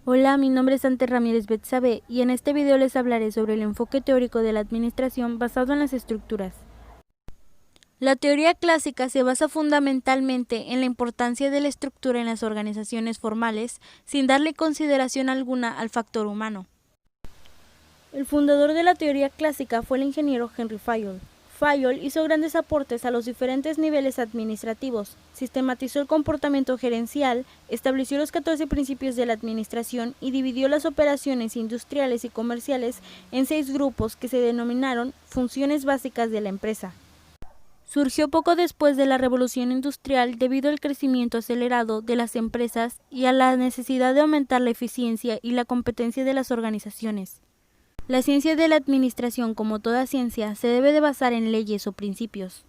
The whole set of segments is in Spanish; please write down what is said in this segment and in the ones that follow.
Hola, mi nombre es Ante Ramírez Betsabe y en este video les hablaré sobre el enfoque teórico de la administración basado en las estructuras. La teoría clásica se basa fundamentalmente en la importancia de la estructura en las organizaciones formales, sin darle consideración alguna al factor humano. El fundador de la teoría clásica fue el ingeniero Henry Fayol. Fayol hizo grandes aportes a los diferentes niveles administrativos, sistematizó el comportamiento gerencial, estableció los 14 principios de la administración y dividió las operaciones industriales y comerciales en 6 grupos que se denominaron funciones básicas de la empresa. Surgió poco después de la Revolución Industrial debido al crecimiento acelerado de las empresas y a la necesidad de aumentar la eficiencia y la competencia de las organizaciones. La ciencia de la administración, como toda ciencia, se debe de basar en leyes o principios.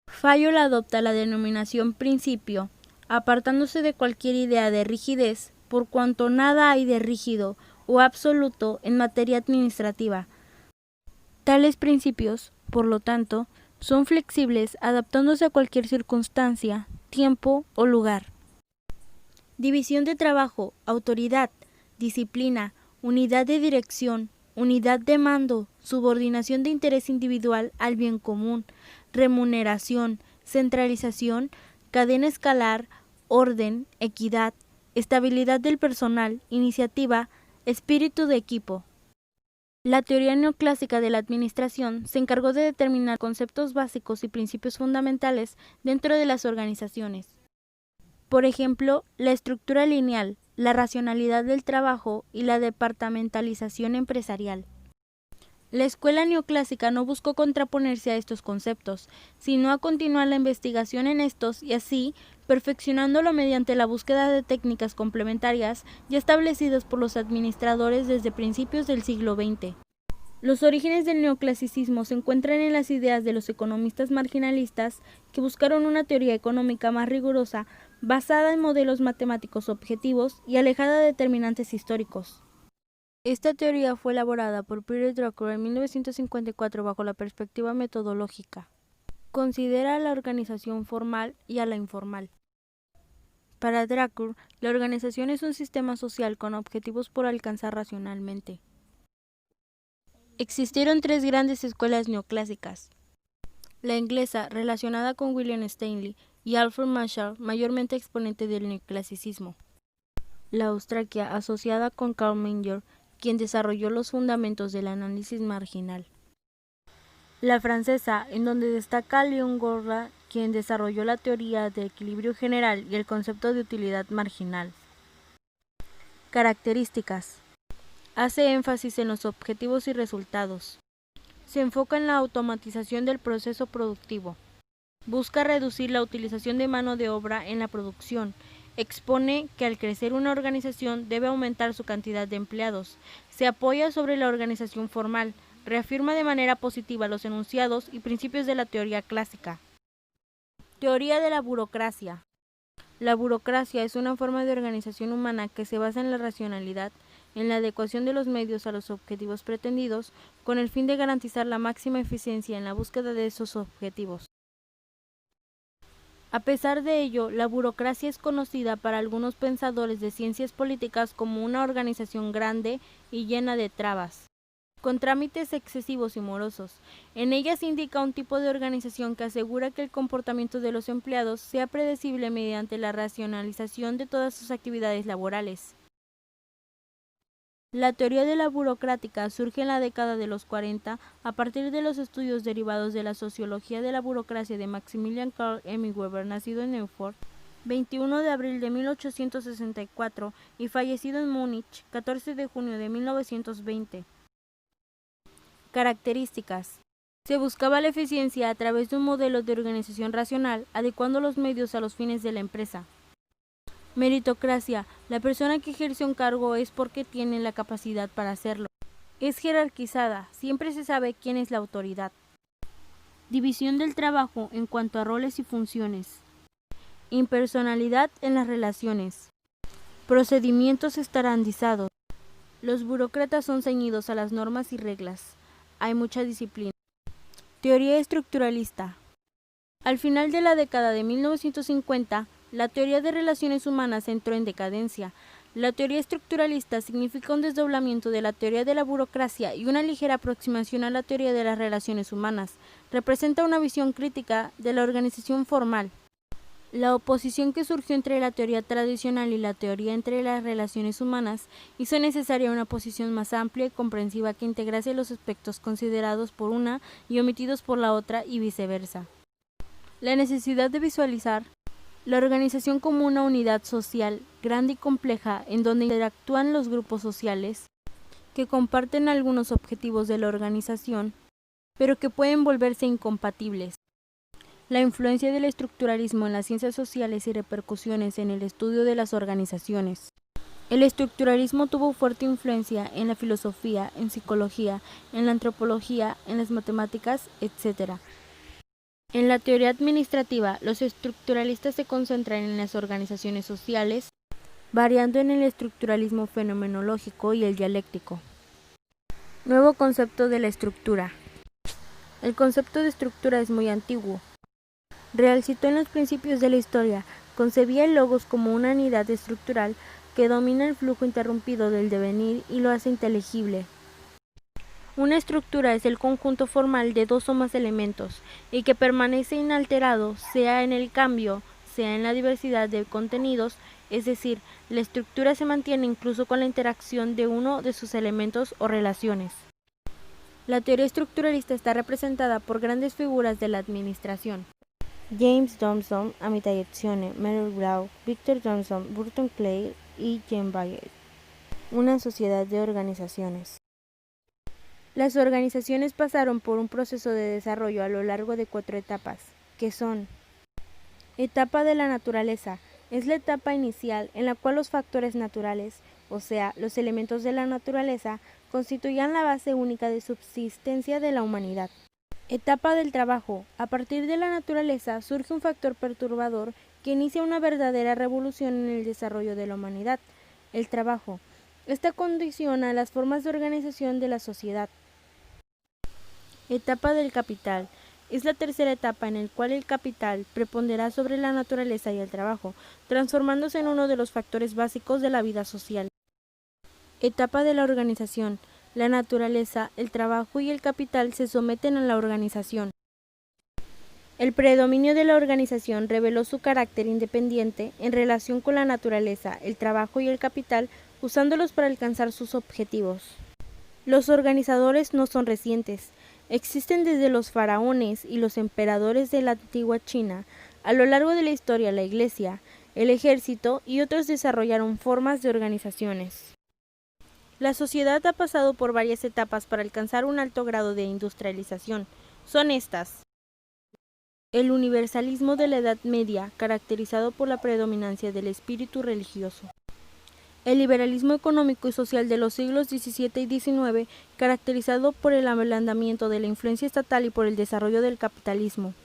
Fayol adopta la denominación principio, apartándose de cualquier idea de rigidez, por cuanto nada hay de rígido o absoluto en materia administrativa. Tales principios, por lo tanto, son flexibles, adaptándose a cualquier circunstancia, tiempo o lugar. División de trabajo, autoridad, disciplina, unidad de dirección, unidad de mando, subordinación de interés individual al bien común, remuneración, centralización, cadena escalar, orden, equidad, estabilidad del personal, iniciativa, espíritu de equipo. La teoría neoclásica de la administración se encargó de determinar conceptos básicos y principios fundamentales dentro de las organizaciones. Por ejemplo, la estructura lineal, la racionalidad del trabajo y la departamentalización empresarial. La escuela neoclásica no buscó contraponerse a estos conceptos, sino a continuar la investigación en estos y así perfeccionándolo mediante la búsqueda de técnicas complementarias ya establecidas por los administradores desde principios del siglo XX. Los orígenes del neoclasicismo se encuentran en las ideas de los economistas marginalistas que buscaron una teoría económica más rigurosa, basada en modelos matemáticos objetivos y alejada de determinantes históricos. Esta teoría fue elaborada por Peter Drucker en 1954 bajo la perspectiva metodológica. Considera a la organización formal y a la informal. Para Drucker, la organización es un sistema social con objetivos por alcanzar racionalmente. Existieron 3 grandes escuelas neoclásicas. La inglesa, relacionada con William Stanley, y Alfred Marshall, mayormente exponente del neoclasicismo. La austriaca, asociada con Karl Menger, quien desarrolló los fundamentos del análisis marginal. La francesa, en donde destaca Léon Gourla, quien desarrolló la teoría de equilibrio general y el concepto de utilidad marginal. Características. Hace énfasis en los objetivos y resultados. Se enfoca en la automatización del proceso productivo. Busca reducir la utilización de mano de obra en la producción. Expone que al crecer una organización debe aumentar su cantidad de empleados. Se apoya sobre la organización formal. Reafirma de manera positiva los enunciados y principios de la teoría clásica. Teoría de la burocracia. La burocracia es una forma de organización humana que se basa en la racionalidad, en la adecuación de los medios a los objetivos pretendidos, con el fin de garantizar la máxima eficiencia en la búsqueda de esos objetivos. A pesar de ello, la burocracia es conocida para algunos pensadores de ciencias políticas como una organización grande y llena de trabas, con trámites excesivos y morosos. En ella se indica un tipo de organización que asegura que el comportamiento de los empleados sea predecible mediante la racionalización de todas sus actividades laborales. La teoría de la burocrática surge en la década de los 40 a partir de los estudios derivados de la sociología de la burocracia de Maximilian Karl Emil Weber, nacido en Erfurt, 21 de abril de 1864 y fallecido en Múnich, 14 de junio de 1920. Características. Se buscaba la eficiencia a través de un modelo de organización racional, adecuando los medios a los fines de la empresa. Meritocracia. La persona que ejerce un cargo es porque tiene la capacidad para hacerlo. Es jerarquizada. Siempre se sabe quién es la autoridad. División del trabajo en cuanto a roles y funciones. Impersonalidad en las relaciones. Procedimientos estandardizados. Los burócratas son ceñidos a las normas y reglas. Hay mucha disciplina. Teoría estructuralista. Al final de la década de 1950, la teoría de relaciones humanas entró en decadencia. La teoría estructuralista significa un desdoblamiento de la teoría de la burocracia y una ligera aproximación a la teoría de las relaciones humanas. Representa una visión crítica de la organización formal. La oposición que surgió entre la teoría tradicional y la teoría entre las relaciones humanas hizo necesaria una posición más amplia y comprensiva que integrase los aspectos considerados por una y omitidos por la otra y viceversa. La necesidad de visualizar la organización como una unidad social grande y compleja en donde interactúan los grupos sociales que comparten algunos objetivos de la organización, pero que pueden volverse incompatibles. La influencia del estructuralismo en las ciencias sociales y repercusiones en el estudio de las organizaciones. El estructuralismo tuvo fuerte influencia en la filosofía, en psicología, en la antropología, en las matemáticas, etc. En la teoría administrativa, los estructuralistas se concentran en las organizaciones sociales, variando en el estructuralismo fenomenológico y el dialéctico. Nuevo concepto de la estructura. El concepto de estructura es muy antiguo. Real citó en los principios de la historia, concebía el logos como una unidad estructural que domina el flujo interrumpido del devenir y lo hace inteligible. Una estructura es el conjunto formal de dos o más elementos y que permanece inalterado, sea en el cambio, sea en la diversidad de contenidos, es decir, la estructura se mantiene incluso con la interacción de uno de sus elementos o relaciones. La teoría estructuralista está representada por grandes figuras de la administración. James Thomson, Amitai Etzioni, Mary Brown, Victor Johnson, Burton Clay y Jean Bayer. Una sociedad de organizaciones. Las organizaciones pasaron por un proceso de desarrollo a lo largo de 4 etapas, que son: etapa de la naturaleza, es la etapa inicial en la cual los factores naturales, o sea, los elementos de la naturaleza, constituían la base única de subsistencia de la humanidad. Etapa del trabajo, a partir de la naturaleza surge un factor perturbador que inicia una verdadera revolución en el desarrollo de la humanidad, el trabajo. Esta condiciona las formas de organización de la sociedad. Etapa del capital. Es la tercera etapa en la cual el capital prepondera sobre la naturaleza y el trabajo, transformándose en uno de los factores básicos de la vida social. Etapa de la organización. La naturaleza, el trabajo y el capital se someten a la organización. El predominio de la organización reveló su carácter independiente en relación con la naturaleza, el trabajo y el capital, usándolos para alcanzar sus objetivos. Los organizadores no son recientes. Existen desde los faraones y los emperadores de la antigua China. A lo largo de la historia, la Iglesia, el ejército y otros desarrollaron formas de organizaciones. La sociedad ha pasado por varias etapas para alcanzar un alto grado de industrialización. Son estas: el universalismo de la Edad Media, caracterizado por la predominancia del espíritu religioso. El liberalismo económico y social de los siglos XVII y XIX, caracterizado por el ablandamiento de la influencia estatal y por el desarrollo del capitalismo.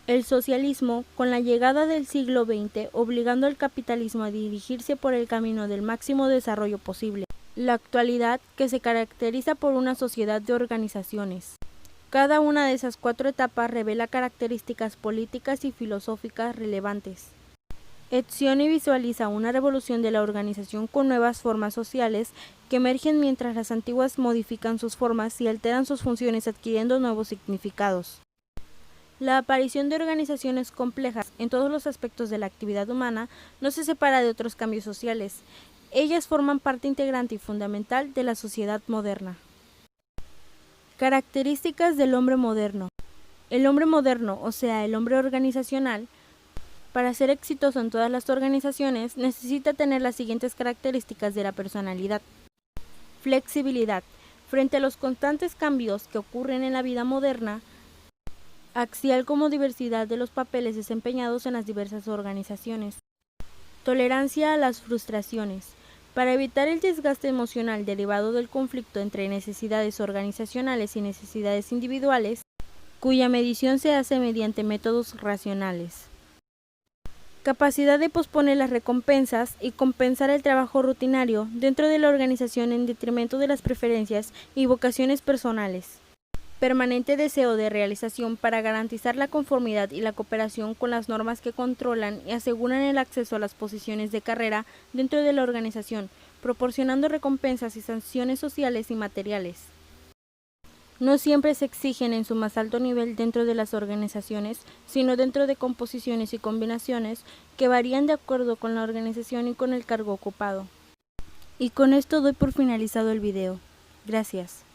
El socialismo, con la llegada del siglo XX, obligando al capitalismo a dirigirse por el camino del máximo desarrollo posible. La actualidad, que se caracteriza por una sociedad de organizaciones. Cada una de esas 4 etapas revela características políticas y filosóficas relevantes. Etzioni visualiza una revolución de la organización con nuevas formas sociales que emergen mientras las antiguas modifican sus formas y alteran sus funciones adquiriendo nuevos significados. La aparición de organizaciones complejas en todos los aspectos de la actividad humana no se separa de otros cambios sociales. Ellas forman parte integrante y fundamental de la sociedad moderna. Características del hombre moderno. El hombre moderno, o sea, el hombre organizacional, para ser exitoso en todas las organizaciones, necesita tener las siguientes características de la personalidad. Flexibilidad. Frente a los constantes cambios que ocurren en la vida moderna, axial como diversidad de los papeles desempeñados en las diversas organizaciones. Tolerancia a las frustraciones. Para evitar el desgaste emocional derivado del conflicto entre necesidades organizacionales y necesidades individuales, cuya medición se hace mediante métodos racionales. Capacidad de posponer las recompensas y compensar el trabajo rutinario dentro de la organización en detrimento de las preferencias y vocaciones personales. permanente deseo de realización para garantizar la conformidad y la cooperación con las normas que controlan y aseguran el acceso a las posiciones de carrera dentro de la organización, proporcionando recompensas y sanciones sociales y materiales. No siempre se exigen en su más alto nivel dentro de las organizaciones, sino dentro de composiciones y combinaciones que varían de acuerdo con la organización y con el cargo ocupado. Y con esto doy por finalizado el video. Gracias.